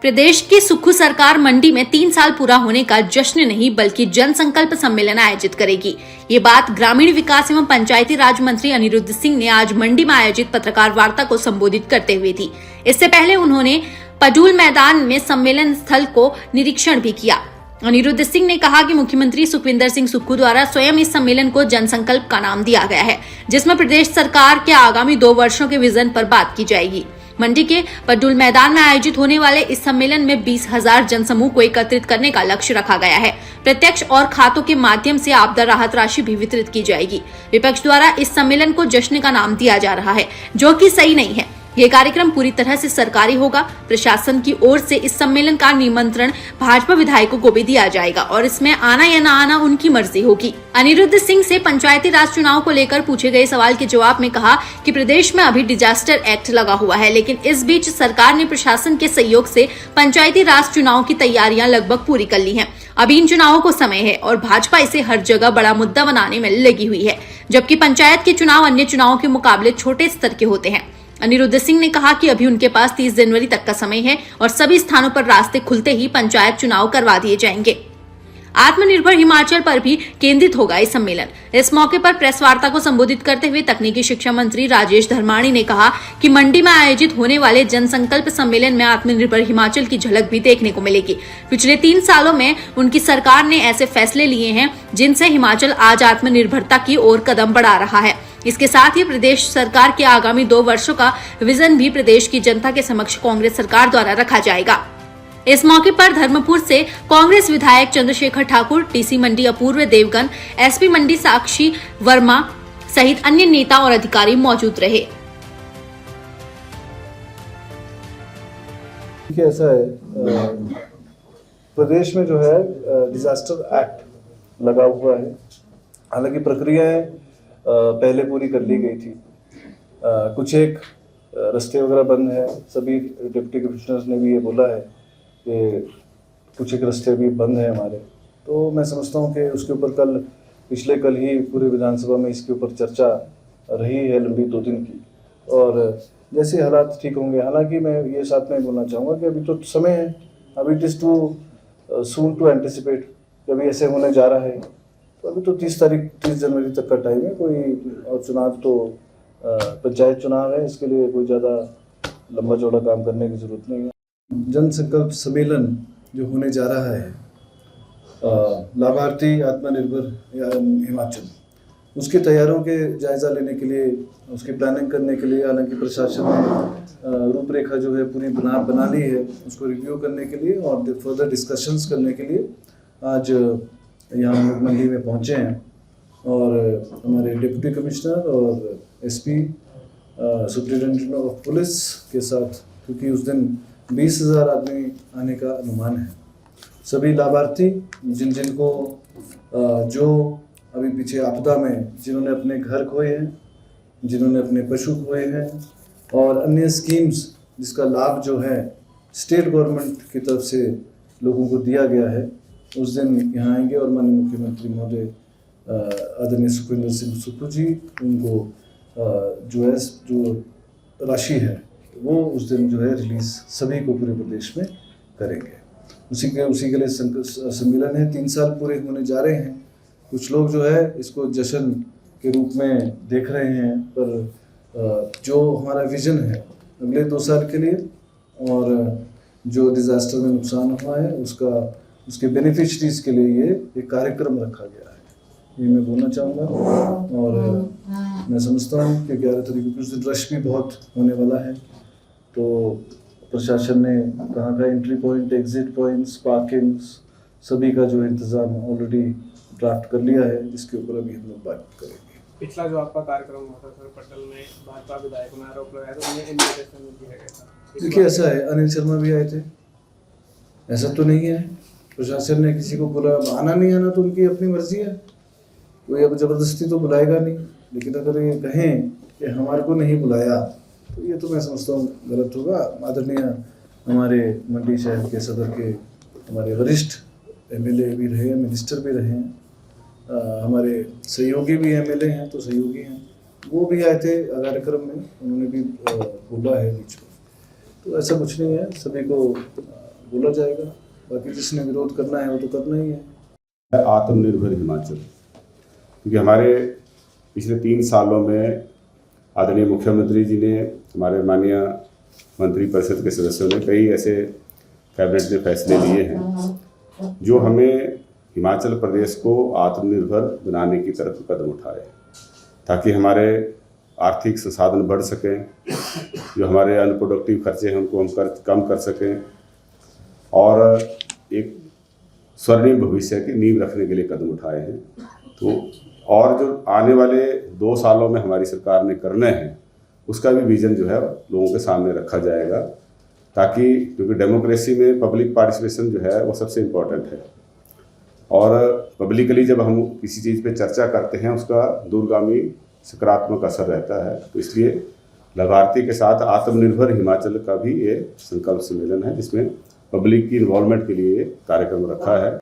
प्रदेश की सुक्खू सरकार मंडी में 3 साल पूरा होने का जश्न नहीं बल्कि जन संकल्प सम्मेलन आयोजित करेगी। ये बात ग्रामीण विकास एवं पंचायती राज मंत्री अनिरुद्ध सिंह ने आज मंडी में आयोजित पत्रकार वार्ता को संबोधित करते हुए दी। इससे पहले उन्होंने पडूल मैदान में सम्मेलन स्थल को निरीक्षण भी किया। अनिरुद्ध सिंह ने कहा कि मुख्यमंत्री सुखविंदर सिंह सुक्खू द्वारा स्वयं इस सम्मेलन को जनसंकल्प का नाम दिया गया है, जिसमें प्रदेश सरकार के आगामी 2 वर्षों के विजन पर बात की जाएगी। मंडी के पडूल मैदान में आयोजित होने वाले इस सम्मेलन में 20,000 जनसमूह को एकत्रित करने का लक्ष्य रखा गया है। प्रत्यक्ष और खातों के माध्यम से आपदा राहत राशि भी वितरित की जाएगी। विपक्ष द्वारा इस सम्मेलन को जश्न का नाम दिया जा रहा है, जो कि सही नहीं है। ये कार्यक्रम पूरी तरह से सरकारी होगा। प्रशासन की ओर से इस सम्मेलन का निमंत्रण भाजपा विधायकों को भी दिया जाएगा और इसमें आना या न आना उनकी मर्जी होगी। अनिरुद्ध सिंह से पंचायती राज चुनाव को लेकर पूछे गए सवाल के जवाब में कहा कि प्रदेश में अभी डिजास्टर एक्ट लगा हुआ है, लेकिन इस बीच सरकार ने प्रशासन के सहयोग से पंचायती राज चुनाव की तैयारियां लगभग पूरी कर ली हैं। अभी इन चुनावों को समय है और भाजपा इसे हर जगह बड़ा मुद्दा बनाने में लगी हुई है, जबकि पंचायत के चुनाव अन्य चुनावों के मुकाबले छोटे स्तर के होते हैं। अनिरुद्ध सिंह ने कहा कि अभी उनके पास 30 जनवरी तक का समय है और सभी स्थानों पर रास्ते खुलते ही पंचायत चुनाव करवा दिए जाएंगे। आत्मनिर्भर हिमाचल पर भी केंद्रित होगा इस सम्मेलन। इस मौके पर प्रेस वार्ता को संबोधित करते हुए तकनीकी शिक्षा मंत्री राजेश धर्माणी ने कहा कि मंडी में आयोजित होने वाले जनसंकल्प सम्मेलन में आत्मनिर्भर हिमाचल की झलक भी देखने को मिलेगी। पिछले 3 सालों में उनकी सरकार ने ऐसे फैसले लिए हैं जिनसे हिमाचल आज आत्मनिर्भरता की ओर कदम बढ़ा रहा है। इसके साथ ही प्रदेश सरकार के आगामी 2 वर्षों का विजन भी प्रदेश की जनता के समक्ष कांग्रेस सरकार द्वारा रखा जाएगा। इस मौके पर धर्मपुर से कांग्रेस विधायक चंद्रशेखर ठाकुर, टीसी मंडी अपूर्व देवगन, एसपी मंडी साक्षी वर्मा सहित अन्य नेता और अधिकारी मौजूद रहे। ऐसा है, प्रदेश में जो है डिजास्टर एक्ट लगा हुआ है। हालांकि प्रक्रियाएं पहले पूरी कर ली गई थी। कुछ एक रास्ते वगैरह बंद है। सभी डिप्टी कमिश्नर्स ने भी ये बोला है कि कुछ एक रास्ते भी बंद हैं हमारे। तो मैं समझता हूँ कि उसके ऊपर पिछले कल ही पूरी विधानसभा में इसके ऊपर चर्चा रही है लंबी 2 दिन की, और जैसे हालात ठीक होंगे। हालांकि मैं ये साथ में बोलना चाहूँगा कि अभी तो समय है, अभी it is too soon to anticipate कि अभी ऐसे होने जा रहा है। तो अभी तो 30 जनवरी तक का टाइम है। और चुनाव तो पंचायत चुनाव है, इसके लिए कोई ज़्यादा लंबा चौड़ा काम करने की ज़रूरत नहीं है। जनसंकल्प सम्मेलन जो होने जा रहा है, लाभार्थी आत्मनिर्भर हिमाचल, उसकी तैयारियों के जायज़ा लेने के लिए, उसकी प्लानिंग करने के लिए, हालांकि प्रशासन ने रूपरेखा जो है पूरी बना ली है, उसको रिव्यू करने के लिए और फर्दर डिस्कशंस करने के लिए आज यहाँ हम लोग मंडी में पहुँचे हैं। और हमारे डिप्टी कमिश्नर और एसपी सुप्रिटेंडेंट ऑफ पुलिस के साथ, क्योंकि उस दिन 20,000 आदमी आने का अनुमान है। सभी लाभार्थी जिनको जो अभी पीछे आपदा में जिन्होंने अपने घर खोए हैं, जिन्होंने अपने पशु खोए हैं और अन्य स्कीम्स जिसका लाभ जो है स्टेट गवर्नमेंट की तरफ से लोगों को दिया गया है, उस दिन यहाँ आएंगे और माननीय मुख्यमंत्री महोदय आदरणीय सुखविंदर सिंह सुक्खू जी उनको जो राशि है वो उस दिन जो है रिलीज सभी को पूरे प्रदेश में करेंगे। उसी के लिए सम्मेलन है। 3 साल पूरे होने जा रहे हैं। कुछ लोग जो है इसको जश्न के रूप में देख रहे हैं, पर जो हमारा विजन है अगले 2 साल के लिए और जो डिजास्टर में नुकसान हुआ है उसके बेनिफिशरीज के लिए ये एक कार्यक्रम रखा गया है। ये मैं बोलना चाहूँगा। और मैं समझता हूँ कि 11 तारीख को उस दिन रश भी बहुत होने वाला है। तो प्रशासन ने कहाँ का entry point, exit points, parkings सभी का जो इंतज़ाम ऑलरेडी ड्राफ्ट कर लिया है, जिसके ऊपर अभी हम लोग बात करेंगे। पिछला जो आपका कार्यक्रम हुआ था सर पटल में, भाजपा विधायकों ने आरोप लगाया था, उन्हें इन्विटेशन दिया गया था। देखिए ऐसा है, अनिल शर्मा भी आए थे, ऐसा तो नहीं है प्रशासन ने किसी को बुला, आना नहीं आना तो उनकी अपनी मर्जी है, कोई अब ज़बरदस्ती तो बुलाएगा नहीं। लेकिन अगर ये कहें कि हमारे को नहीं बुलाया तो ये तो मैं समझता हूँ गलत होगा। आदरणीय हमारे मंडी शहर के सदर के हमारे वरिष्ठ एमएलए भी रहे हैं, मिनिस्टर भी रहे हैं, हमारे सहयोगी भी एमएलए हैं, तो सहयोगी हैं, वो भी आए थे कार्यक्रम में, उन्होंने भी बोला है बीच में। तो ऐसा कुछ नहीं है, सभी को बोला जाएगा। बाकी जिसने विरोध करना है वो तो करना ही है। आत्मनिर्भर हिमाचल, क्योंकि हमारे पिछले 3 सालों में आदरणीय मुख्यमंत्री जी ने, हमारे माननीय मंत्रिपरिषद के सदस्यों ने कई ऐसे कैबिनेट में फैसले लिए हैं जो हमें हिमाचल प्रदेश को आत्मनिर्भर बनाने की तरफ कदम उठाए, ताकि हमारे आर्थिक संसाधन बढ़ सकें, जो हमारे अनप्रोडक्टिव खर्चे हैं उनको हम कम कर सकें और एक स्वर्णिम भविष्य की नींव रखने के लिए कदम उठाए हैं। तो और जो आने वाले 2 सालों में हमारी सरकार ने करना है उसका भी विज़न जो है लोगों के सामने रखा जाएगा, ताकि क्योंकि डेमोक्रेसी में पब्लिक पार्टिसिपेशन जो है वो सबसे इम्पोर्टेंट है और पब्लिकली जब हम किसी चीज़ पे चर्चा करते हैं उसका दूरगामी सकारात्मक असर रहता है। तो इसलिए लाभार्थी के साथ आत्मनिर्भर हिमाचल का भी ये संकल्प सम्मेलन है जिसमें पब्लिक की इन्वॉल्वमेंट के लिए कार्यक्रम रखा है।